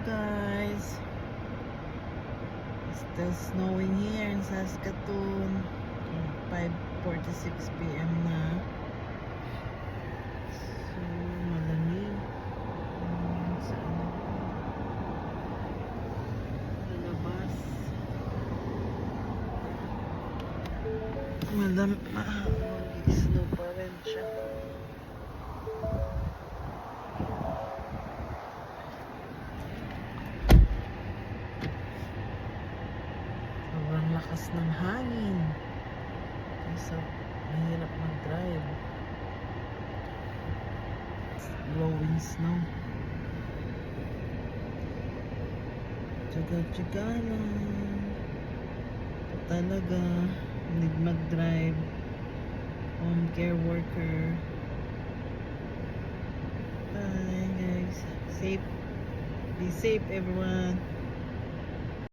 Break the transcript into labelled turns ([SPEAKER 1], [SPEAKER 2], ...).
[SPEAKER 1] guys. It's still snowing here in Saskatoon. 5:46 p.m. na. So, malamig. Sa labas. Snow pa rin siya. Sobrang lakas ng hangin. So, mahirap mag-drive. It's blowing snow. Tsaga-tsaga lang. Ito talaga. Need mag-drive. Home care worker. Bye guys. Be safe everyone.